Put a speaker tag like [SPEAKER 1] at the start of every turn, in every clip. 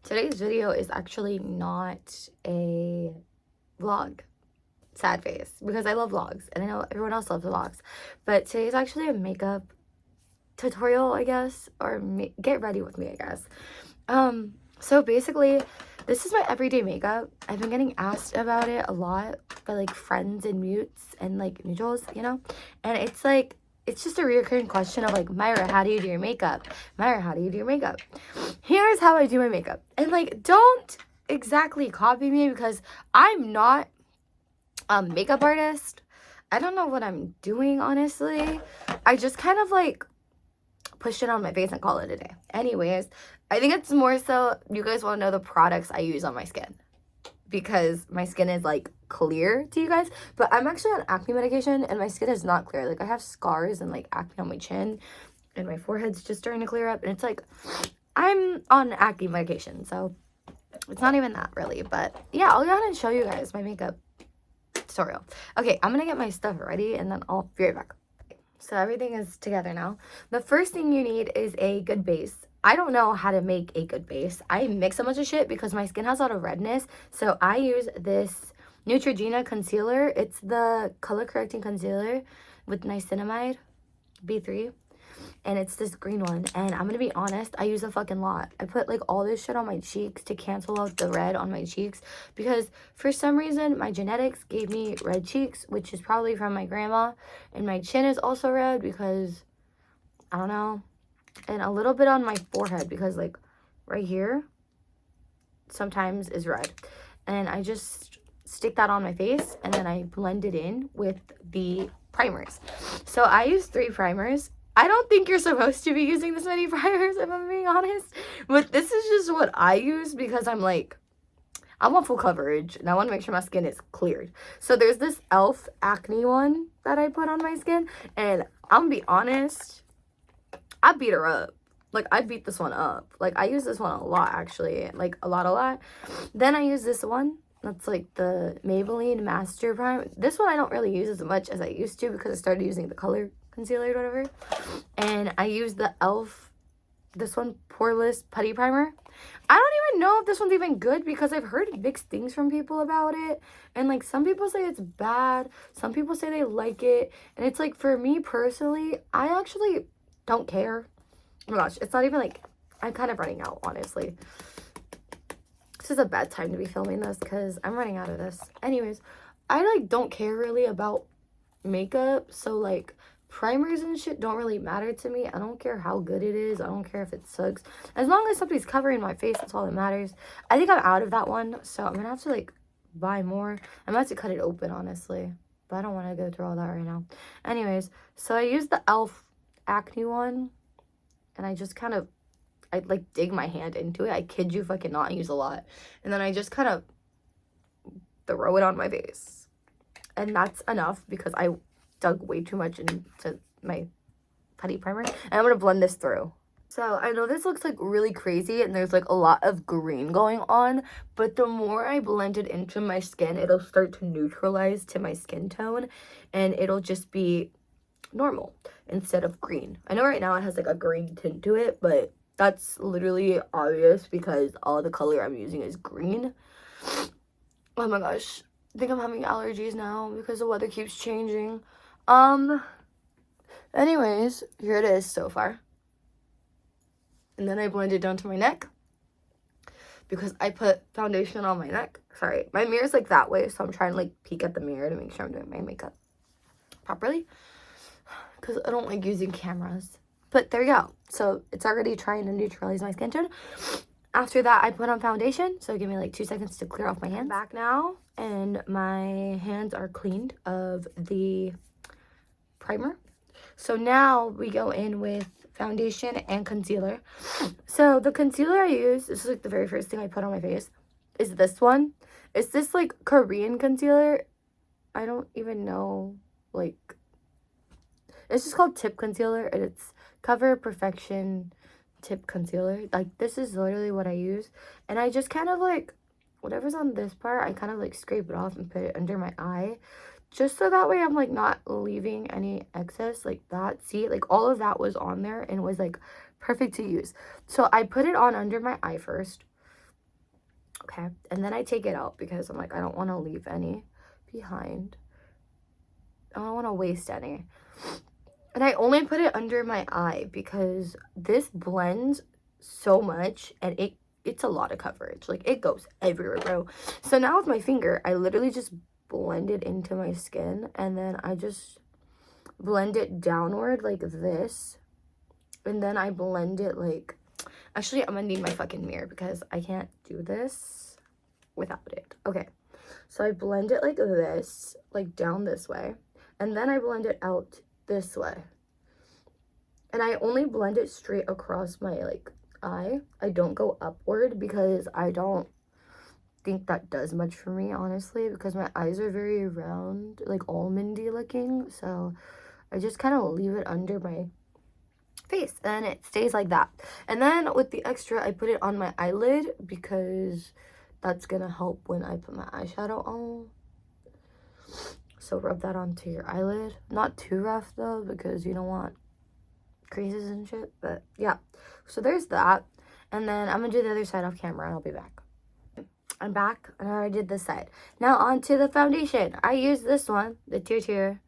[SPEAKER 1] Today's video is actually not a vlog. Sad face, because I love vlogs and I know everyone else loves vlogs, but today's actually a makeup tutorial, I guess, or get ready with me, I guess. So basically, this is my everyday makeup. I've been getting asked about it a lot by like friends and mutes and like neutrals, you know, and it's just a recurring question of like, Myra, how do you do your makeup? Myra, how do you do your makeup? Here's how I do my makeup. And like, don't exactly copy me because I'm not a makeup artist. I don't know what I'm doing, honestly. I just kind of like push it on my face and call it a day. Anyways, I think it's more so you guys want to know the products I use on my skin, because my skin is like clear to you guys, but I'm actually on acne medication and my skin is not clear. Like I have scars and like acne on my chin and my forehead's just starting to clear up, and it's like I'm on acne medication, so it's not even that really. But yeah, I'll go ahead and show you guys my makeup tutorial. Okay, I'm gonna get my stuff ready and then I'll be right back. So everything is together now. The first thing you need is a good base. I don't know how to make a good base. I mix a bunch of shit because my skin has a lot of redness. So I use this Neutrogena concealer. It's the color correcting concealer with niacinamide B3. And it's this green one. And I'm gonna be honest, I use a fucking lot. I put like all this shit on my cheeks to cancel out the red on my cheeks, because for some reason my genetics gave me red cheeks, which is probably from my grandma. And my chin is also red because I don't know. And a little bit on my forehead because like right here sometimes is red. And I just stick that on my face and then I blend it in with the primers. So I use 3 primers. I don't think you're supposed to be using this many primers, if I'm being honest, but this is just what I use because I want full coverage and I want to make sure my skin is cleared. So there's this e.l.f. acne one that I put on my skin, and I'm gonna be honest, I beat her up. Like, I beat this one up. Like, I use this one a lot, actually. Like, a lot. Then I use this one. That's, like, the Maybelline Master Prime. This one I don't really use as much as I used to because I started using the color concealer or whatever. And I use the e.l.f. this one, Poreless Putty Primer. I don't even know if this one's even good because I've heard mixed things from people about it. And, like, some people say it's bad. Some people say they like it. And it's, like, for me personally, I actually don't care. Oh my gosh, it's not even like, I'm kind of running out, honestly. This is a bad time to be filming this because I'm running out of this. Anyways, I like don't care really about makeup, so like primers and shit don't really matter to me. I don't care how good it is. I don't care if it sucks. As long as somebody's covering my face, that's all that matters. I think I'm out of that one, so I'm gonna have to like buy more. I'm about to cut it open, honestly, but I don't want to go through all that right now. Anyways, so I used the e.l.f. acne one. And I just kind of, I like dig my hand into it. I kid you fucking not, I use a lot. And then I just kind of throw it on my face. And that's enough because I dug way too much into my putty primer. And I'm going to blend this through. So I know this looks like really crazy and there's like a lot of green going on, but the more I blend it into my skin, it'll start to neutralize to my skin tone and it'll just be normal instead of green. I know right now it has like a green tint to it, but that's literally obvious because all the color I'm using is green. Oh my gosh, I think I'm having allergies now because the weather keeps changing. Anyways, here it is so far. And then I blend it down to my neck because I put foundation on my neck. Sorry, my mirror's like that way, so I'm trying to like peek at the mirror to make sure I'm doing my makeup properly, because I don't like using cameras. But there you go. So it's already trying to neutralize my skin tone. After that, I put on foundation. So give me like 2 seconds to clear off my hands. I'm back now, and my hands are cleaned of the primer. So now we go in with foundation and concealer. So the concealer I use, this is like the very first thing I put on my face, is this one. It's this like Korean concealer. I don't even know, like, it's just called Tip Concealer, and it's Cover Perfection Tip Concealer. Like, this is literally what I use. And I just kind of, like, whatever's on this part, I kind of, like, scrape it off and put it under my eye. Just so that way I'm, like, not leaving any excess like that. See, like, all of that was on there and was, like, perfect to use. So I put it on under my eye first. Okay. And then I take it out because I'm like, I don't want to leave any behind. I don't want to waste any. And I only put it under my eye because this blends so much and it's a lot of coverage. Like, it goes everywhere, bro. So now with my finger, I literally just blend it into my skin, and then I just blend it downward like this. And then I blend it like... Actually, I'm gonna need my fucking mirror because I can't do this without it. Okay. So I blend it like this, like down this way. And then I blend it out this way. And I only blend it straight across my, like, eye. I don't go upward because I don't think that does much for me, honestly, because my eyes are very round, like almondy looking. So I just kind of leave it under my face and it stays like that. And then with the extra, I put it on my eyelid because that's gonna help when I put my eyeshadow on. So rub that onto your eyelid. Not too rough though, because you don't want creases and shit. But yeah, so there's that. And then I'm gonna do the other side off camera and I'll be back. I'm back and I already did this side. Now on to the foundation. I use this one, the Tier.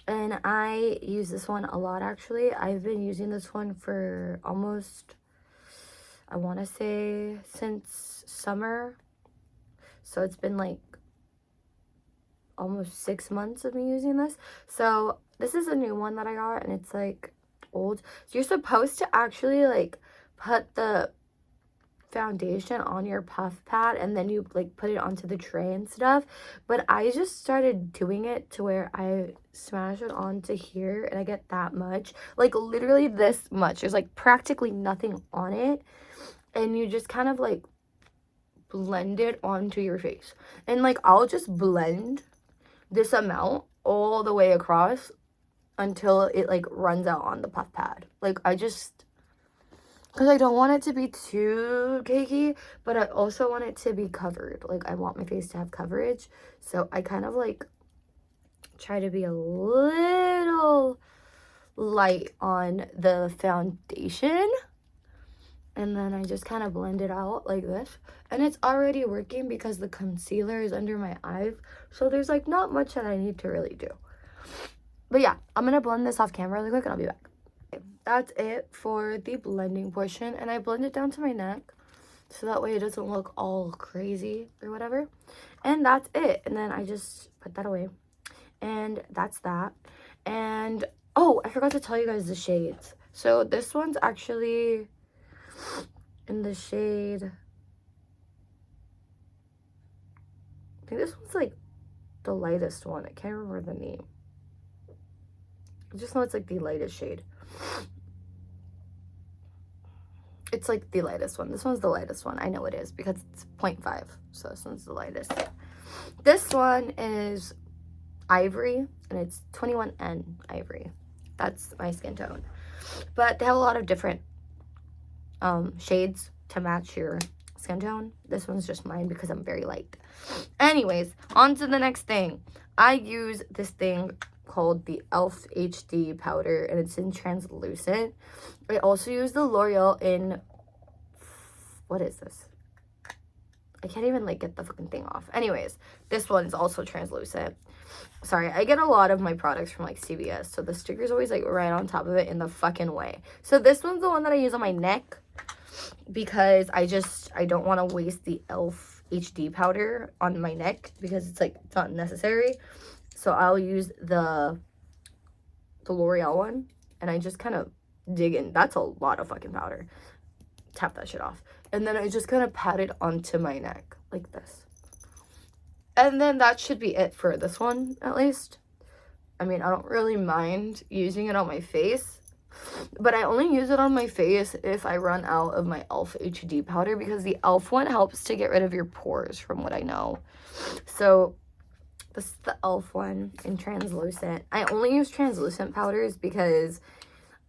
[SPEAKER 1] And I use this one a lot, actually. I've been using this one for almost, I want to say, since summer. So it's been like almost 6 months of me using this. So this is a new one that I got, and it's like old. So you're supposed to actually like put the foundation on your puff pad and then you like put it onto the tray and stuff, but I just started doing it to where I smash it onto here and I get that much, like literally this much. There's like practically nothing on it, and you just kind of like blend it onto your face. And like I'll just blend this amount all the way across until it like runs out on the puff pad. Like I just, because I don't want it to be too cakey, but I also want it to be covered. Like, I want my face to have coverage. So I kind of, like, try to be a little light on the foundation. And then I just kind of blend it out like this. And it's already working because the concealer is under my eyes. So there's, like, not much that I need to really do. But yeah, I'm going to blend this off camera really quick and I'll be back. That's it for the blending portion, and I blend it down to my neck so that way it doesn't look all crazy or whatever. And that's it. And then I just put that away, and that's that. And oh, I forgot to tell you guys the shades. So this one's actually in the shade, I think this one's like the lightest one. I can't remember the name. I just know it's like the lightest shade. It's like the lightest one. This one's the lightest one. I know it is because it's 0.5. So this one's the lightest. This one is ivory, and it's 21N ivory. That's my skin tone. But they have a lot of different shades to match your skin tone. This one's just mine because I'm very light. Anyways, on to the next thing. I use this thing called the e.l.f. HD powder, and it's in translucent. I also use the L'Oreal in, what is this? I can't even like get the fucking thing off. Anyways, this one's also translucent. Sorry, I get a lot of my products from like CVS, so the sticker's always like right on top of it in the fucking way. So this one's the one that I use on my neck because I don't want to waste the e.l.f. HD powder on my neck because it's like, it's not necessary. So I'll use the L'Oreal one, and I just kind of dig in. That's a lot of fucking powder. Tap that shit off. And then I just kind of pat it onto my neck like this. And then that should be it for this one, at least. I mean, I don't really mind using it on my face, but I only use it on my face if I run out of my e.l.f. HD powder, because the e.l.f. one helps to get rid of your pores, from what I know. So this is the e.l.f. one in translucent. I only use translucent powders because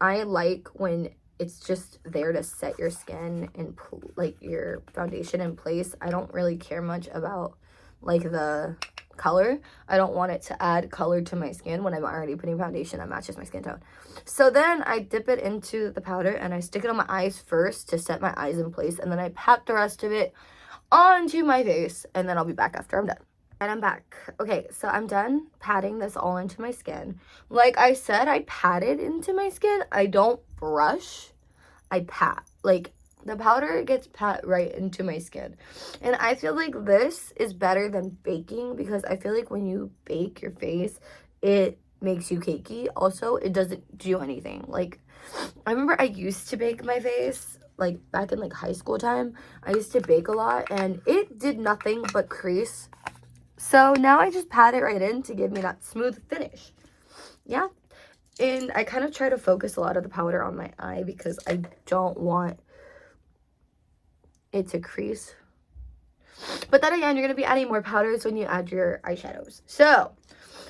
[SPEAKER 1] I like when it's just there to set your skin and like your foundation in place. I don't really care much about like the color. I don't want it to add color to my skin when I'm already putting foundation that matches my skin tone. So then I dip it into the powder and I stick it on my eyes first to set my eyes in place, and then I pat the rest of it onto my face, and then I'll be back after I'm done. And I'm back. Okay, so I'm done patting this all into my skin. Like I said, I pat it into my skin. I don't brush. I pat. Like, the powder gets pat right into my skin. And I feel like this is better than baking, because I feel like when you bake your face, it makes you cakey. Also, it doesn't do anything. Like, I remember I used to bake my face, like, back in, like, high school time. I used to bake a lot, and it did nothing but crease. So now I just pat it right in to give me that smooth finish. Yeah. And I kind of try to focus a lot of the powder on my eye because I don't want it to crease. But then again, you're going to be adding more powders when you add your eyeshadows. So,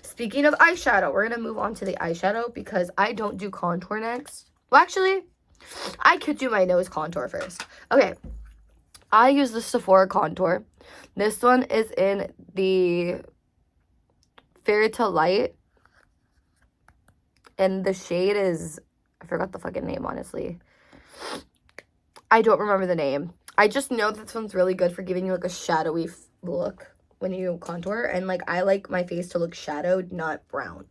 [SPEAKER 1] speaking of eyeshadow, we're going to move on to the eyeshadow because I don't do contour next. Well, actually, I could do my nose contour first. Okay. I use the Sephora contour. This one is in the Fair to Light. And the shade is, I forgot the fucking name, honestly. I don't remember the name. I just know this one's really good for giving you, like, a shadowy look when you contour. And, like, I like my face to look shadowed, not brown.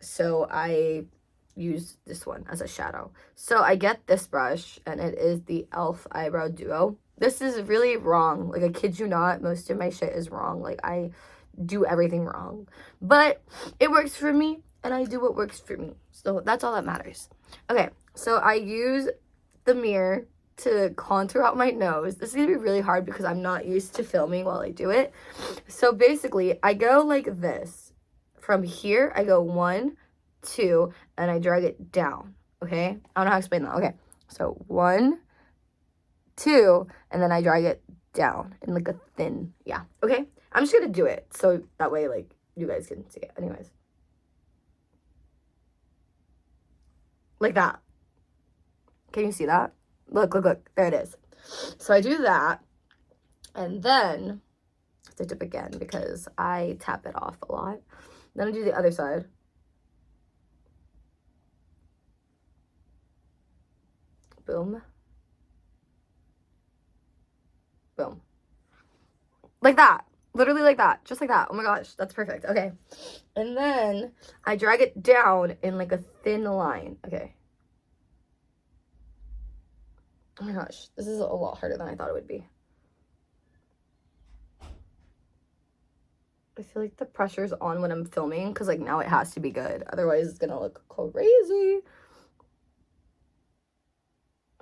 [SPEAKER 1] So I use this one as a shadow. So I get this brush, and it is the e.l.f. Eyebrow Duo. This is really wrong. Like, I kid you not, most of my shit is wrong. Like, I do everything wrong. But it works for me, and I do what works for me. So that's all that matters. Okay, so I use the mirror to contour out my nose. This is going to be really hard because I'm not used to filming while I do it. So basically, I go like this. From here, I go 1, 2, and I drag it down. Okay? I don't know how to explain that. Okay, so 1, 2, and then I drag it down in like a thin, yeah. Okay? I'm just going to do it so that way, like, you guys can see it. Anyways. Like that. Can you see that? Look, look, look. There it is. So I do that. And then I have to dip again because I tap it off a lot. Then I do the other side. Boom. Boom. Like that. Literally like that. Just like that. Oh my gosh. That's perfect. Okay. And then I drag it down in like a thin line. Okay. Oh my gosh. This is a lot harder than I thought it would be. I feel like the pressure's on when I'm filming because, like, now it has to be good. Otherwise, it's going to look crazy.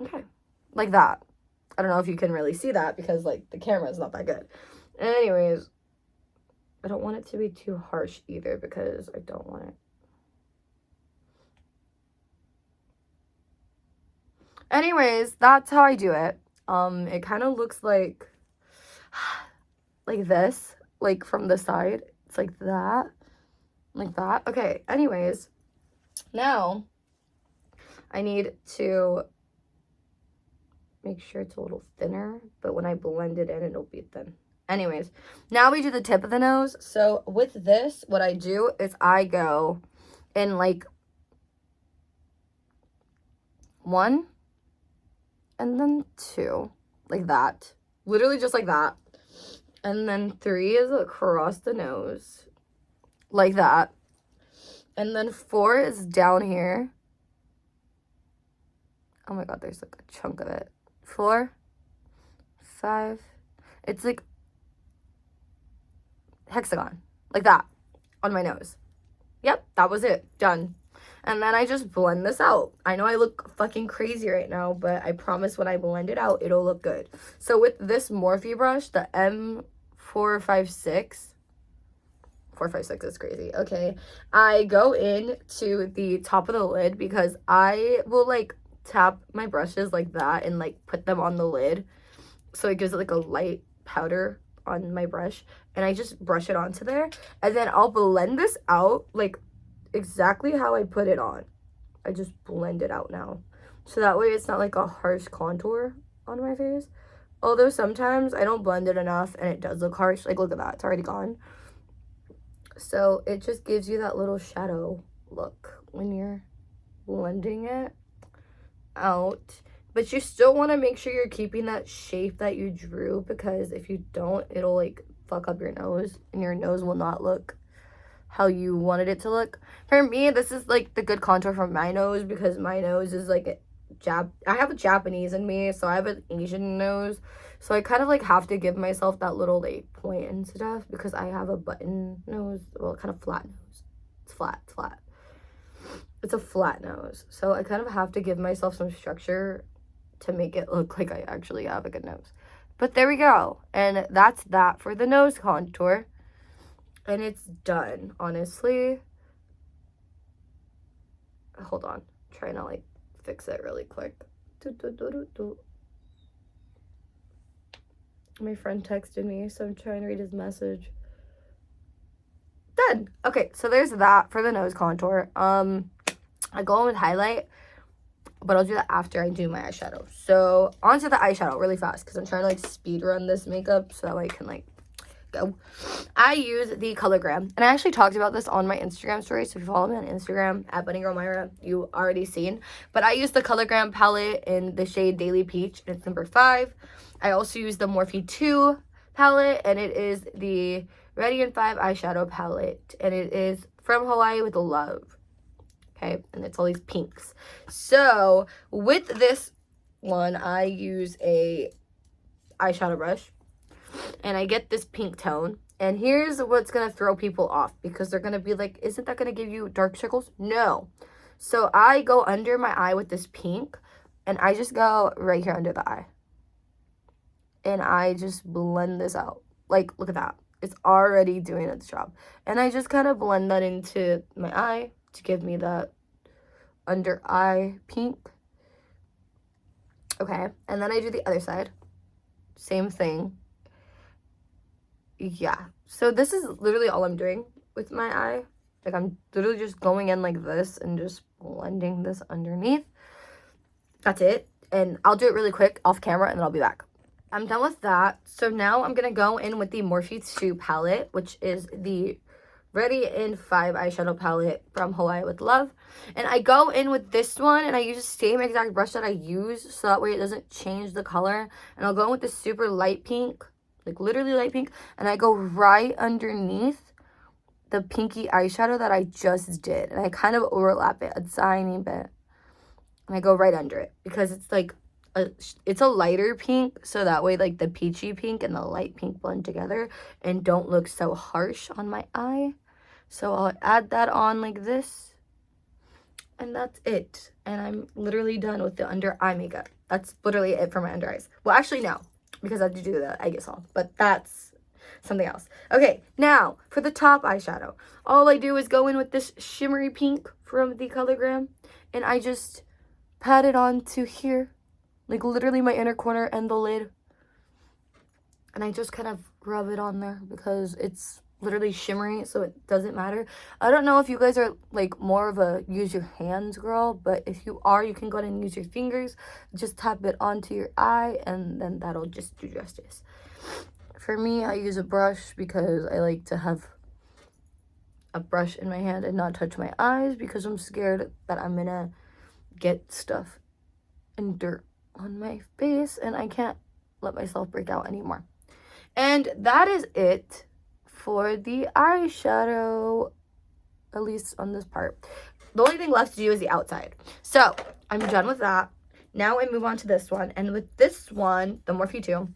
[SPEAKER 1] Okay. Like that. I don't know if you can really see that because, like, the camera is not that good. Anyways, I don't want it to be too harsh either because I don't want it. Anyways, that's how I do it. It kind of looks like this, like from the side. It's like that. Like that. Okay, anyways, now I need to make sure it's a little thinner, but when I blend it in, it'll be thin. Anyways, now we do the tip of the nose. So with this, what I do is I go in like 1 and then 2, like that. Literally just like that. And then 3 is across the nose, like that. And then 4 is down here. Oh my god, there's like a chunk of it. 4, 5. It's like hexagon, like that, on my nose. Yep, that was it. Done. And then I just blend this out. I know I look fucking crazy right now, but I promise when I blend it out, it'll look good. So with this Morphe brush, the M456, 456 is crazy. Okay, I go in to the top of the lid because I will like tap my brushes like that and like put them on the lid. So it gives it like a light powder on my brush, and I just brush it onto there, and then I'll blend this out like exactly how I put it on. I just blend it out now, so that way it's not like a harsh contour on my face. Although sometimes I don't blend it enough and it does look harsh. Like, look at that, it's already gone. So it just gives you that little shadow look when you're blending it out. But you still want to make sure you're keeping that shape that you drew, because if you don't, it'll like fuck up your nose and your nose will not look how you wanted it to look. For me, this is like the good contour for my nose, because my nose is like I have a Japanese in me, so I have an Asian nose. So I kind of like have to give myself that little like point and stuff, because I have a button nose, well, kind of flat nose. It's flat, it's a flat nose. So I kind of have to give myself some structure to make it look like I actually have a good nose. But there we go. And that's that for the nose contour. And it's done, honestly. Hold on. Trying to like fix it really quick. My friend texted me, so I'm trying to read his message. Done. Okay, so there's that for the nose contour. I go in with highlight, but I'll do that after I do my eyeshadow. So onto the eyeshadow really fast, because I'm trying to like speed run this makeup so that way I can like go. I use the ColourGram, and I actually talked about this on my Instagram story, so if you follow me on Instagram at BunnyGirlMyra, you already seen. But I use the ColourGram palette in the shade Daily Peach, and it's number 5. I also use the Morphe 2 palette, and it is the Radiant 5 eyeshadow palette, and it is From Hawaii with Love. Okay, and it's all these pinks. So with this one, I use a eyeshadow brush, and I get this pink tone. And here's what's gonna throw people off, because they're gonna be like, isn't that gonna give you dark circles? No. So I go under my eye with this pink, and I just go right here under the eye, and I just blend this out. Like, look at that, it's already doing its job. And I just kind of blend that into my eye to give me that under eye pink. Okay, and then I do the other side, same thing. Yeah, so this is literally all I'm doing with my eye. Like, I'm literally just going in like this and just blending this underneath. That's it. And I'll do it really quick off camera, and then I'll be back. I'm done with that. So now I'm gonna go in with the Morphe 2 palette, which is the Radiant 5 eyeshadow palette From Hawaii with Love. And I go in with this one, and I use the same exact brush that I use, so that way it doesn't change the color. And I'll go in with this super light pink, like literally light pink, and I go right underneath the pinky eyeshadow that I just did, and I kind of overlap it a tiny bit, and I go right under it, because it's like it's a lighter pink, so that way like the peachy pink and the light pink blend together and don't look so harsh on my eye. So I'll add that on like this, and that's it. And I'm literally done with the under eye makeup. That's literally it for my under eyes. Well, actually no, because I have to do the eye all, but that's something else. Okay, now for the top eyeshadow, all I do is go in with this shimmery pink from the ColourGram, and I just pat it on to here, like literally my inner corner and the lid, and I just kind of rub it on there, because it's literally shimmery, so it doesn't matter. I don't know if you guys are like more of a use your hands girl, but if you are, you can go ahead and use your fingers, just tap it onto your eye, and then that'll just do justice. For me, I use a brush, because I like to have a brush in my hand and not touch my eyes, because I'm scared that I'm gonna get stuff and dirt on my face, and I can't let myself break out anymore. And that is it for the eyeshadow, at least on this part. The only thing left to do is the outside. So I'm done with that. Now I move on to this one, and with this one, the Morphe 2,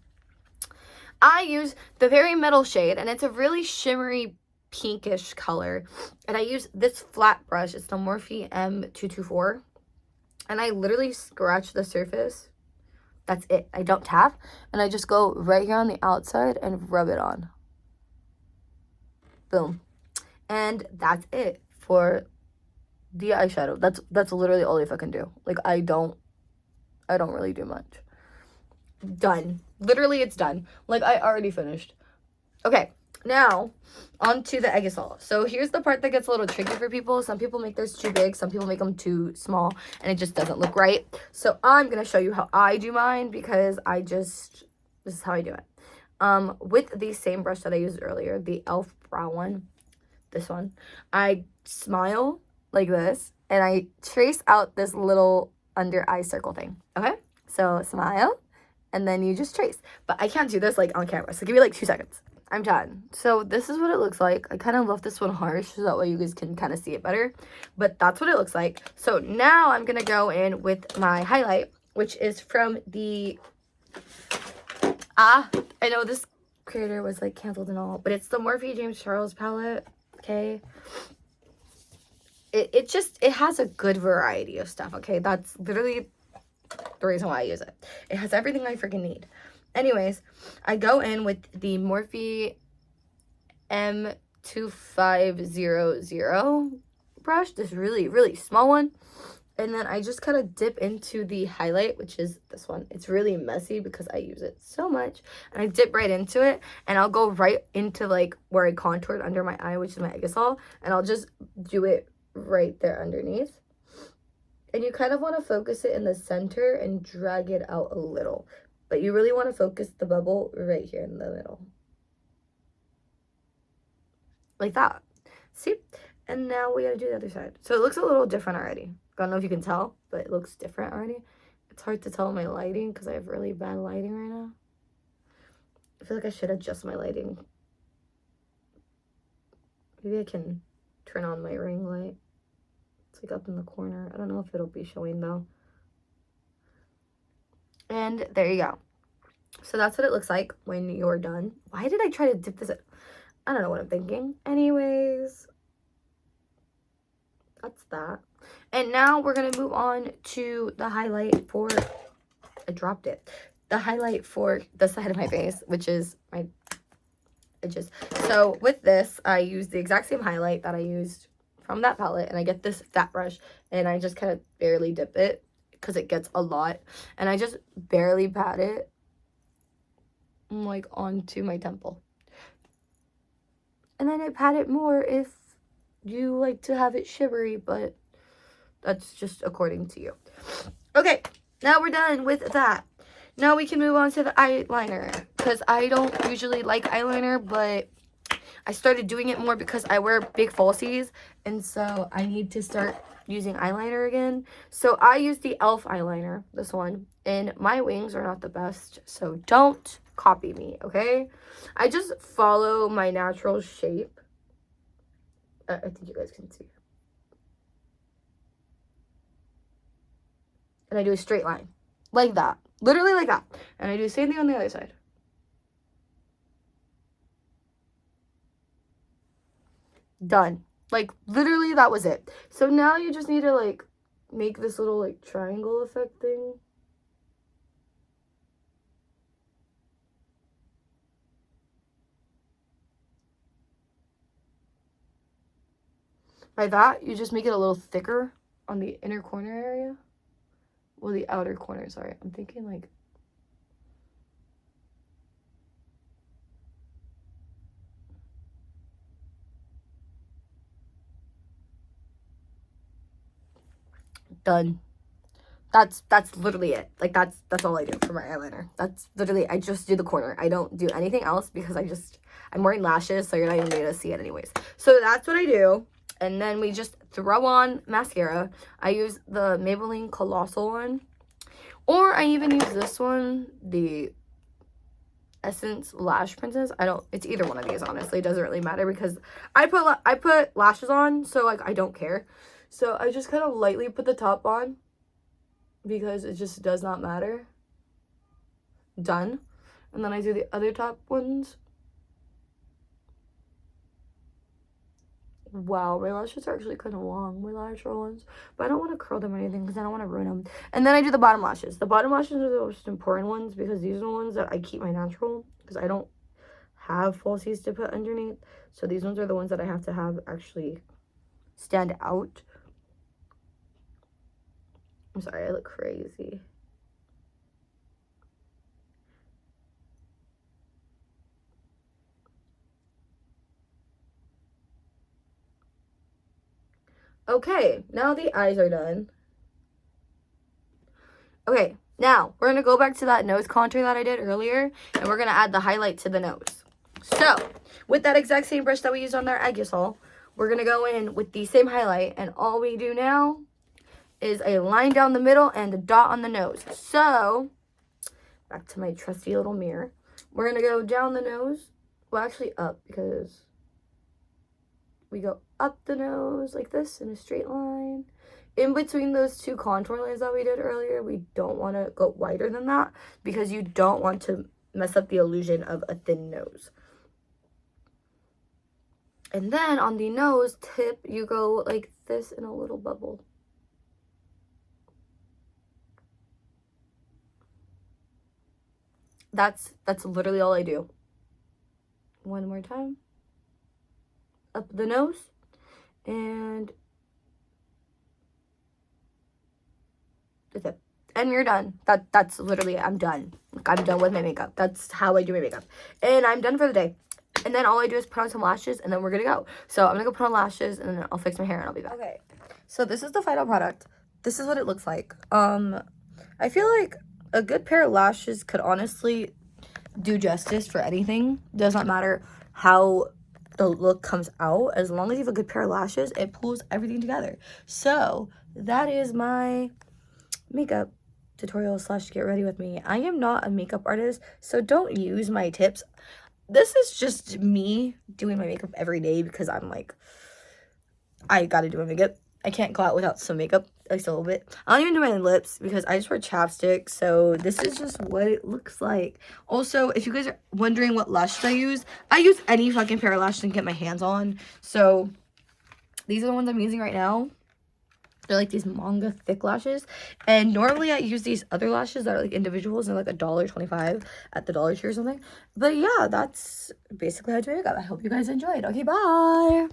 [SPEAKER 1] I use the very middle shade, and it's a really shimmery pinkish color, and I use this flat brush. It's the Morphe M224, and I literally scratch the surface. That's it. I don't tap, and I just go right here on the outside and rub it on. Boom. And that's it for the eyeshadow. That's literally all I fucking do. Like, I don't really do much. Done. Literally, it's done. Like, I already finished. Okay, now on to the Eggisol. So here's the part that gets a little tricky for people. Some people make theirs too big, some people make them too small, and it just doesn't look right. So I'm gonna show you how I do mine, because this is how I do it. With the same brush that I used earlier, the e.l.f. brown one, this one, I smile like this, and I trace out this little under eye circle thing, okay? So smile, and then you just trace. But I can't do this like on camera, so give me like 2 seconds. I'm done. So this is what it looks like. I kind of left this one harsh so that way you guys can kind of see it better. But that's what it looks like. So now I'm going to go in with my highlight, which is from the... I know this creator was like canceled and all, but it's the Morphe James Charles palette, okay? It has a good variety of stuff, okay? That's literally the reason why I use it. It has everything I freaking need. Anyways, I go in with the Morphe M2500 brush, this really, really small one. And then I just kind of dip into the highlight, which is this one. It's really messy because I use it so much. And I dip right into it, and I'll go right into like where I contoured under my eye, which is my Egisol. And I'll just do it right there underneath. And you kind of want to focus it in the center and drag it out a little. But you really want to focus the bubble right here in the middle. Like that. See? And now we gotta do the other side. So it looks a little different already. I don't know if you can tell, but it looks different already. It's hard to tell my lighting because I have really bad lighting right now. I feel like I should adjust my lighting. Maybe I can turn on my ring light. It's like up in the corner. I don't know if it'll be showing though. And there you go. So that's what it looks like when you're done. Why did I try to dip this in? I don't know what I'm thinking. Anyways, that's that. And now we're going to move on to the highlight for, I dropped it. The highlight for the side of my face, which is my edges. So with this, I use the exact same highlight that I used from that palette. And I get this fat brush and I just kind of barely dip it because it gets a lot. And I just barely pat it like onto my temple. And then I pat it more if you like to have it shivery, but that's just according to you. Okay, now we're done with that. Now we can move on to the eyeliner, because I don't usually like eyeliner, but I started doing it more because I wear big falsies, and so I need to start using eyeliner again. So I use the e.l.f. eyeliner, this one, and my wings are not the best, so don't copy me, okay? I just follow my natural shape. I think you guys can see. And I do a straight line. Like that. Literally like that. And I do the same thing on the other side. Done. Like, literally that was it. So now you just need to, like, make this little, like, triangle effect thing. By that, you just make it a little thicker on the inner corner area. Well, the outer corner, sorry. I'm thinking like... Done. That's literally it. Like, that's all I do for my eyeliner. That's literally, I just do the corner. I don't do anything else because I'm wearing lashes, so you're not even able to see it anyways. So that's what I do. And then we just throw on mascara. I use the Maybelline Colossal one. Or I even use this one, the Essence Lash Princess. It's either one of these, honestly. It doesn't really matter because I put lashes on, so, like, I don't care. So I just kind of lightly put the top on because it just does not matter. Done. And then I do the other top ones. Wow, my lashes are actually kind of long, my lateral ones. But I don't want to curl them or anything because I don't want to ruin them. And then I do the bottom lashes. The bottom lashes are the most important ones because these are the ones that I keep my natural. Because I don't have falsies to put underneath. So these ones are the ones that I have to have actually stand out. I'm sorry, I look crazy. Okay, now the eyes are done. Okay, now we're going to go back to that nose contour that I did earlier, and we're going to add the highlight to the nose. So, with that exact same brush that we used on our Egisol, we're going to go in with the same highlight. And all we do now is a line down the middle and a dot on the nose. So, back to my trusty little mirror. We're going to go down the nose. Well, actually up, because we go up the nose like this in a straight line. In between those two contour lines that we did earlier, we don't want to go wider than that because you don't want to mess up the illusion of a thin nose. And then on the nose tip, you go like this in a little bubble. That's literally all I do. One more time. Up the nose. And that's it. And you're done. That's literally it. I'm done. I'm done with my makeup. That's how I do my makeup. And I'm done for the day. And then all I do is put on some lashes and then we're gonna go. So I'm gonna go put on lashes and then I'll fix my hair and I'll be back. Okay. So this is the final product. This is what it looks like. I feel like a good pair of lashes could honestly do justice for anything. Does not matter how the look comes out. As long as you have a good pair of lashes, it pulls everything together. So that is my makeup tutorial / get ready with me. I am not a makeup artist, so don't use my tips. This is just me doing my makeup every day because I'm like, I gotta do my makeup. I can't go out without some makeup, at least a little bit. I don't even do my lips because I just wear chapstick, so this is just what it looks like. Also, if you guys are wondering what lashes I use any fucking pair of lashes I can get my hands on. So these are the ones I'm using right now. They're like these manga thick lashes, and normally I use these other lashes that are like individuals and like $1.25 at the Dollar Tree or something. But yeah, that's basically how I do makeup. I hope you guys enjoyed. Okay, bye.